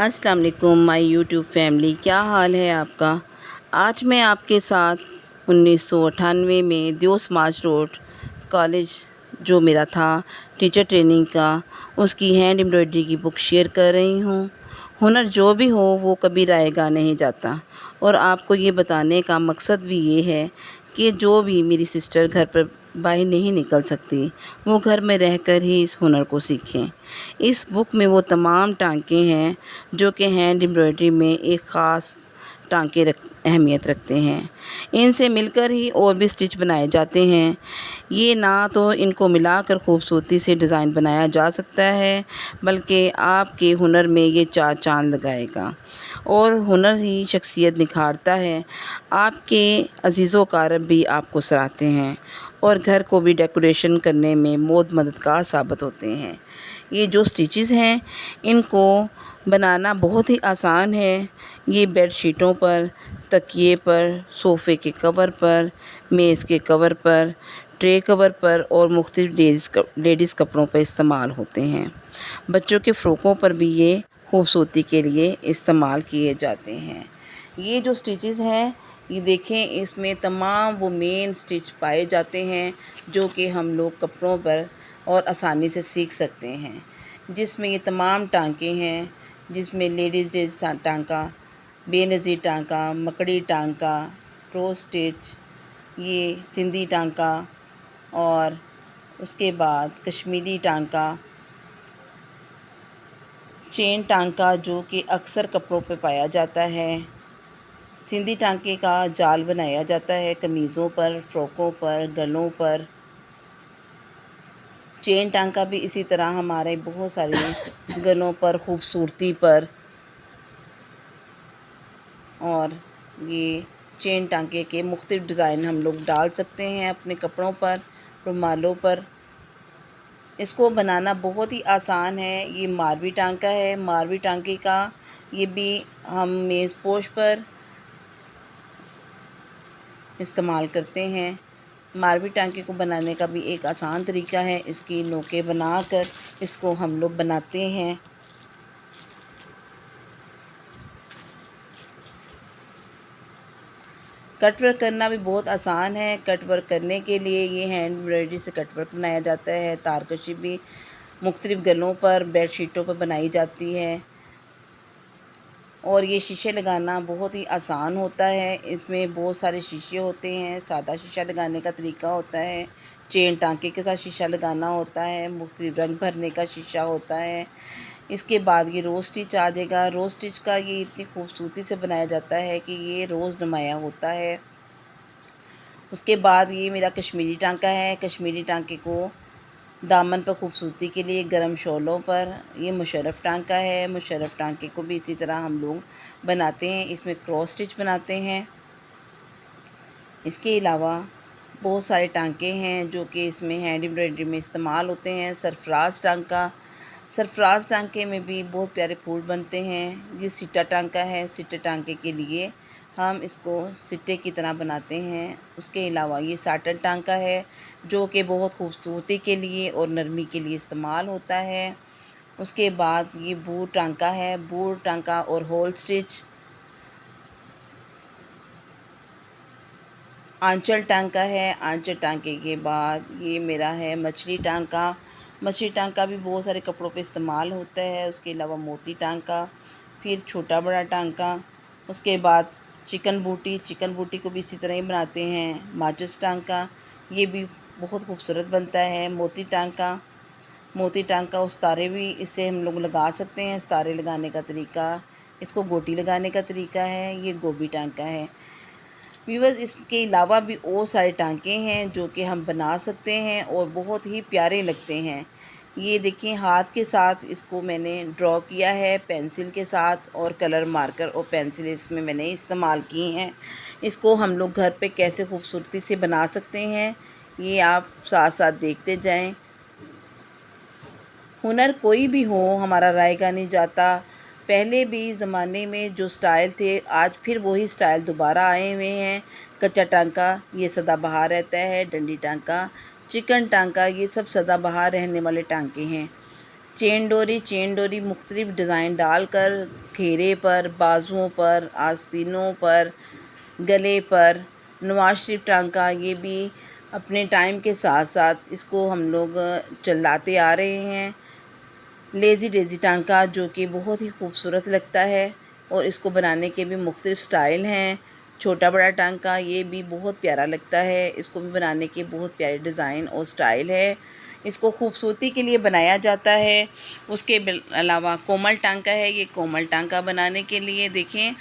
अस्सलाम वालेकुम my YouTube family, क्या हाल है आपका। आज मैं आपके साथ 1998 में दियोस मार्च रोड कॉलेज जो मेरा था टीचर ट्रेनिंग का, उसकी हैंड एम्ब्रॉयडरी की बुक शेयर कर रही हूँ। हुनर जो भी हो वो कभी रायगा नहीं जाता, और आपको ये बताने का मकसद भी ये है कि जो भी मेरी सिस्टर घर पर बाहर नहीं निकल सकती, वो घर में रहकर ही इस हुनर को सीखें। इस बुक में वो तमाम टांके हैं जो कि हैंड एम्ब्रॉयडरी में एक ख़ास टांके अहमियत रखते हैं। इनसे मिलकर ही और भी स्टिच बनाए जाते हैं। ये ना तो इनको मिलाकर खूबसूरती से डिज़ाइन बनाया जा सकता है, बल्कि आपके हुनर में ये चार चाँद लगाएगा, और हुनर ही शख्सियत निखारता है। आपके अज़ीज़ो कारब भी आपको सराहते हैं और घर को भी डेकोरेशन करने में बहुत मददगार साबित होते हैं। ये जो स्टिचेस हैं इनको बनाना बहुत ही आसान है। ये बेड शीटों पर, तकिए पर, सोफ़े के कवर पर, मेज़ के कवर पर, ट्रे कवर पर और मुख्तलिफ़ लेडीज़ कपड़ों पर इस्तेमाल होते हैं। बच्चों के फ़्रॉकों पर भी ये खूबसूरती के लिए इस्तेमाल किए जाते हैं। ये जो स्टिचेस हैं, ये देखें, इसमें तमाम वो मेन स्टिच पाए जाते हैं जो कि हम लोग कपड़ों पर और आसानी से सीख सकते हैं। जिसमें ये तमाम टांके हैं, जिसमें लेडीज़ डेज़ टांका, बेनज़ीर टांका, मकड़ी टांका, क्रोस स्टिच, ये सिंधी टांका, और उसके बाद कश्मीरी टांका, चेन टांका जो कि अक्सर कपड़ों पे पाया जाता है। सिंधी टांके का जाल बनाया जाता है कमीज़ों पर, फ़्रॉकों पर, गलों पर। चेन टांका भी इसी तरह हमारे बहुत सारे गलों पर, खूबसूरती पर, और ये चेन टांके के मुख्तलिफ़ डिज़ाइन हम लोग डाल सकते हैं अपने कपड़ों पर, रुमालों पर। इसको बनाना बहुत ही आसान है। ये मारवी टांका है। मारवी टांके का ये भी हम मेज़ पोश पर इस्तेमाल करते हैं। मारवी टांके को बनाने का भी एक आसान तरीका है। इसकी नोकें बनाकर इसको हम लोग बनाते हैं। कट वर्क करना भी बहुत आसान है। कट वर्क करने के लिए ये हैंड एम्ब्रॉयडरी से कट वर्क बनाया जाता है। तारकशी भी मुख्तलिफ़ गलों पर, बेड शीटों पर बनाई जाती है, और ये शीशे लगाना बहुत ही आसान होता है। इसमें बहुत सारे शीशे होते हैं। सादा शीशा लगाने का तरीका होता है, चेन टांके के साथ शीशा लगाना होता है, मुख्तलिफ़ रंग भरने का शीशा होता है। इसके बाद ये रोज़ स्टिच आ जाएगा। रोज़ स्टिच का ये इतनी खूबसूरती से बनाया जाता है कि ये रोज़ नुमाया होता है। उसके बाद ये मेरा कश्मीरी टांका है। कश्मीरी टांके को दामन पर खूबसूरती के लिए गरम शॉलों पर, ये मुशर्रफ टांका है। मुशर्रफ टांके को भी इसी तरह हम लोग बनाते हैं। इसमें क्रॉस स्टिच बनाते हैं। इसके अलावा बहुत सारे टांके हैं जो कि इसमें हैंड एम्ब्रॉयडरी में इस्तेमाल होते हैं। सरफराज टांका, सरफराज टांके में भी बहुत प्यारे फूल बनते हैं। ये सिट्टा टांका है। सिट्टे टांके के लिए हम इसको सिट्टे की तरह बनाते हैं। उसके अलावा ये साटन टांका है जो कि बहुत खूबसूरती के लिए और नरमी के लिए इस्तेमाल होता है। उसके बाद ये बूर टांका है। बूर टांका और होल स्टिच। आंचल टांका है। आंचल टांके के बाद ये मेरा है मछली टांका। मछली टांका भी बहुत सारे कपड़ों पे इस्तेमाल होता है। उसके अलावा मोती टांका, फिर छोटा बड़ा टांका। उसके बाद चिकन बूटी, चिकन बूटी को भी इसी तरह ही बनाते हैं। माचिस टांका, ये भी बहुत खूबसूरत बनता है। मोती टांका, मोती टांका उस्तारे भी इससे हम लोग लगा सकते हैं। उस्तारे लगाने का तरीका, इसको गोटी लगाने का तरीका है। ये गोभी टांका है। व्यूअर्स, इसके अलावा भी और सारे टांके हैं जो कि हम बना सकते हैं और बहुत ही प्यारे लगते हैं। ये देखिए, हाथ के साथ इसको मैंने ड्रॉ किया है पेंसिल के साथ, और कलर मार्कर और पेंसिल इसमें मैंने इस्तेमाल की हैं। इसको हम लोग घर पे कैसे खूबसूरती से बना सकते हैं, ये आप साथ साथ देखते जाएं। हुनर कोई भी हो, हमारा रायगा नहीं जाता। पहले भी ज़माने में जो स्टाइल थे, आज फिर वही स्टाइल दोबारा आए हुए हैं। कच्चा टांका ये सदाबहार रहता है। डंडी टांका, चिकन टांका, ये सब सदाबहार रहने वाले टांके हैं। चेन डोरी, चेन डोरी मुख्तलिफ़ डिज़ाइन डालकर घेरे पर, बाजुओं पर, आस्तीनों पर, गले पर। नवाज शरीफ टांका ये भी अपने टाइम के साथ साथ इसको हम लोग चलाते आ रहे हैं। लेज़ी डेज़ी टांका जो कि बहुत ही खूबसूरत लगता है और इसको बनाने के भी मुख्तलिफ़ स्टाइल हैं। छोटा बड़ा टांका ये भी बहुत प्यारा लगता है, इसको भी बनाने के बहुत प्यारे डिज़ाइन और स्टाइल है। इसको खूबसूरती के लिए बनाया जाता है। उसके अलावा कोमल टांका है, ये कोमल टांका बनाने के लिए देखें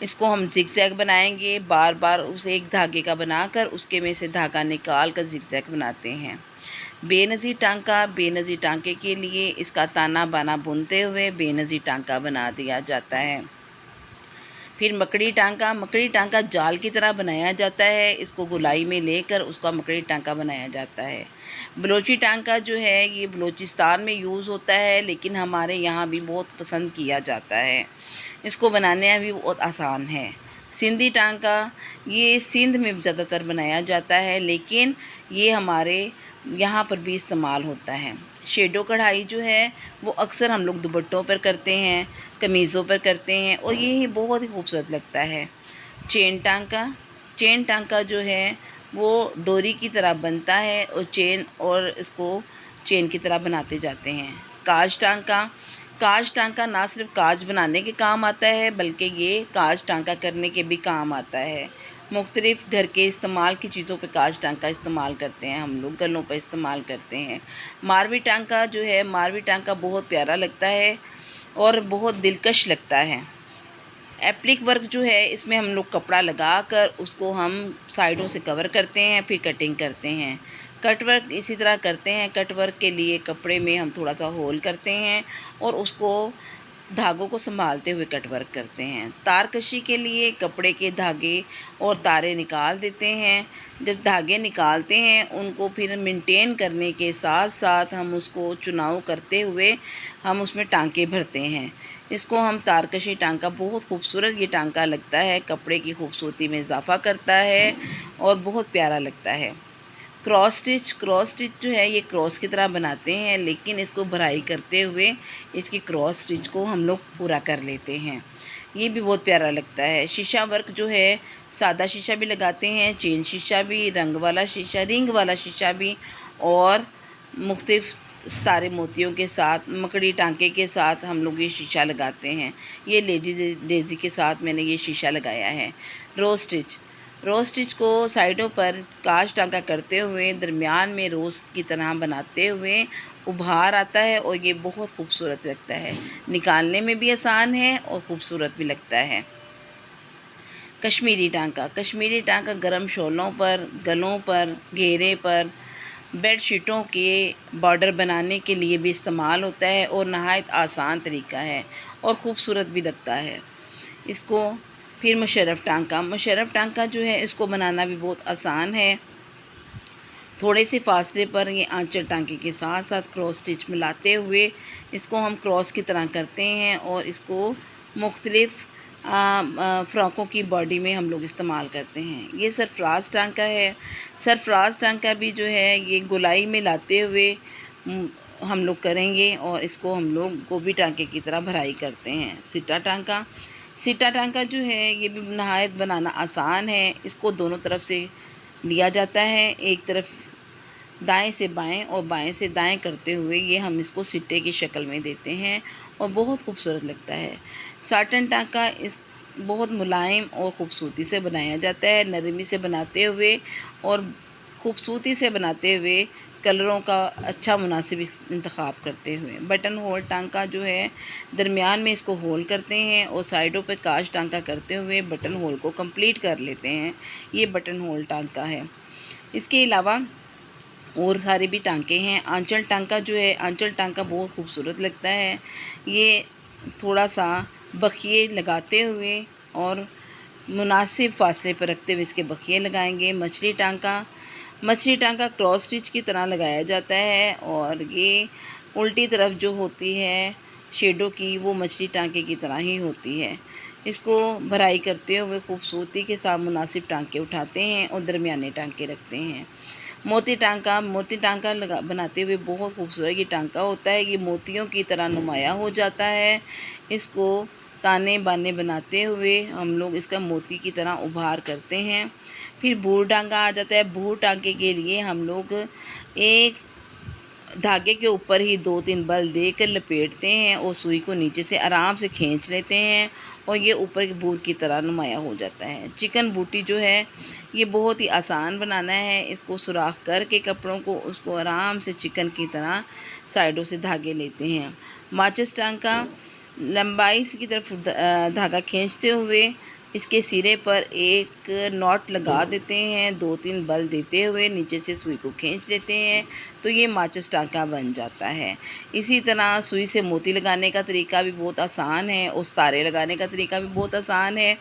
इसको हम ज़िगज़ैग बनाएंगे, बार बार उस एक धागे का बनाकर उसके में से धागा निकाल कर ज़िगज़ैग बनाते हैं। बेनज़ीर टांका, बेनज़ीर टांके के लिए इसका ताना बाना बुनते हुए बेनज़ीर टांका बना दिया जाता है। फिर मकड़ी टांका, मकड़ी टांका जाल की तरह बनाया जाता है, इसको गोलाई में लेकर उसका मकड़ी टांका बनाया जाता है। बलोची टांका जो है ये बलोचिस्तान में यूज़ होता है, लेकिन हमारे यहाँ भी बहुत पसंद किया जाता है, इसको बनाना भी बहुत आसान है। सिंधी टांका ये सिंध में ज़्यादातर बनाया जाता है, लेकिन ये हमारे यहाँ पर भी इस्तेमाल होता है। शेडो कढ़ाई जो है वो अक्सर हम लोग दुपट्टों पर करते हैं, कमीज़ों पर करते हैं और ये ही बहुत ही खूबसूरत लगता है। चेन टांका, चेन टांका जो है वो डोरी की तरह बनता है और इसको चेन की तरह बनाते जाते हैं। काज टांका, काज टांका ना सिर्फ काज बनाने के काम आता है बल्कि ये काज टांका करने के भी काम आता है। मुख्तलिफ़ घर के इस्तेमाल की चीज़ों पे काज टांका इस्तेमाल करते हैं हम लोग, गलों पर इस्तेमाल करते हैं। मारवी टांका जो है, मारवी टांका बहुत प्यारा लगता है और बहुत दिलकश लगता है। एप्लिक वर्क जो है इसमें हम लोग कपड़ा लगाकर उसको हम साइडों से कवर करते हैं, फिर कटिंग करते हैं। कट वर्क इसी तरह करते हैं। कट वर्क के लिए कपड़े में हम थोड़ा सा होल करते हैं और उसको धागों को संभालते हुए कट वर्क करते हैं। तार कशी के लिए कपड़े के धागे और तारे निकाल देते हैं। जब धागे निकालते हैं उनको फिर मेंटेन करने के साथ साथ हम उसको चुनाव करते हुए हम उसमें टांके भरते हैं। इसको हम तारकशी टांका, बहुत खूबसूरत ये टांका लगता है, कपड़े की खूबसूरती में इजाफ़ा करता है और बहुत प्यारा लगता है। क्रॉस स्टिच, क्रॉस स्टिच जो है ये क्रॉस की तरह बनाते हैं, लेकिन इसको भराई करते हुए इसकी क्रॉस स्टिच को हम लोग पूरा कर लेते हैं, ये भी बहुत प्यारा लगता है। शीशा वर्क जो है सादा शीशा भी लगाते हैं, चेन शीशा भी, रंग वाला शीशा, रिंग वाला शीशा भी और मुख्तलिफ़ सितारे मोतियों के साथ, मकड़ी टांके के साथ हम लोग ये शीशा लगाते हैं। ये लेडीज़ डेज़ी के साथ मैंने ये शीशा लगाया है। रोज़ स्टिच, रोज़ स्टिच को साइडों पर काज टांका करते हुए दरमियान में रोज़ की तरह बनाते हुए उभार आता है और ये बहुत खूबसूरत लगता है, निकालने में भी आसान है और ख़ूबसूरत भी लगता है। कश्मीरी टांका, कश्मीरी टांका गर्म शॉलों पर, गलों पर, घेरे पर, बेड शीटों के बॉर्डर बनाने के लिए भी इस्तेमाल होता है और नहायत आसान तरीका है और ख़ूबसूरत भी लगता है। इसको फिर मुशर्रफ टांका, मुशर्रफ टांका जो है इसको बनाना भी बहुत आसान है। थोड़े से फासले पर ये आंचल टांके के साथ साथ क्रॉस स्टिच मिलाते हुए इसको हम क्रॉस की तरह करते हैं और इसको मुख्तलिफ़ फ़्रॉकों की बॉडी में हम लोग इस्तेमाल करते हैं। ये सरफराज टांका है। सरफराज टांका भी जो है ये गोलाई में लाते हुए हम लोग करेंगे और इसको हम लोग गोभी टांके की तरह भराई करते हैं। सिटा टांका, सिटा टांका जो है ये भी नहायत बनाना आसान है। इसको दोनों तरफ से लिया जाता है, एक तरफ दाएं से बाएं और बाएं से दाएं करते हुए ये हम इसको सिट्टे की शक्ल में देते हैं और बहुत खूबसूरत लगता है। साटन टांका इस बहुत मुलायम और ख़ूबसूरती से बनाया जाता है, नरमी से बनाते हुए और ख़ूबसूरती से बनाते हुए कलरों का अच्छा मुनासिब इंतखाब करते हुए। बटन होल टांका जो है दरमियान में इसको होल करते हैं और साइडों पे काज टांका करते हुए बटन होल को कंप्लीट कर लेते हैं। ये बटन होल टांका है। इसके अलावा और सारे भी टांके हैं। आंचल टांका जो है, आंचल टांका बहुत खूबसूरत लगता है। ये थोड़ा सा बखिए लगाते हुए और मुनासिब फासले पर रखते हुए इसके बखिए लगाएंगे। मछली टांका, मछली टांका क्रॉस स्टिच की तरह लगाया जाता है और ये उल्टी तरफ जो होती है शेडो की वो मछली टांके की तरह ही होती है। इसको भराई करते हुए खूबसूरती के साथ मुनासिब टांके उठाते हैं और दरमियाने टांके रखते हैं। मोती टांका, मोती टांका बनाते हुए बहुत खूबसूरत ये टांका होता है। ये मोतियों की तरह नुमाया हो जाता है। इसको ताने बाने बनाते हुए हम लोग इसका मोती की तरह उभार करते हैं। फिर भूर टांका आ जाता है। भूर टांके के लिए हम लोग एक धागे के ऊपर ही 2-3 बल देकर लपेटते हैं और सुई को नीचे से आराम से खींच लेते हैं और ये ऊपर के बूर की तरह नुमाया हो जाता है। चिकन बूटी जो है ये बहुत ही आसान बनाना है। इसको सुराख करके कपड़ों को उसको आराम से चिकन की तरह साइडों से धागे लेते हैं। माचिस टांका लंबाई की तरफ धागा खींचते हुए इसके सिरे पर एक नॉट लगा देते हैं, 2-3 बल देते हुए नीचे से सुई को खींच लेते हैं तो ये माचिस टांका बन जाता है। इसी तरह सुई से मोती लगाने का तरीका भी बहुत आसान है और सितारे लगाने का तरीका भी बहुत आसान है।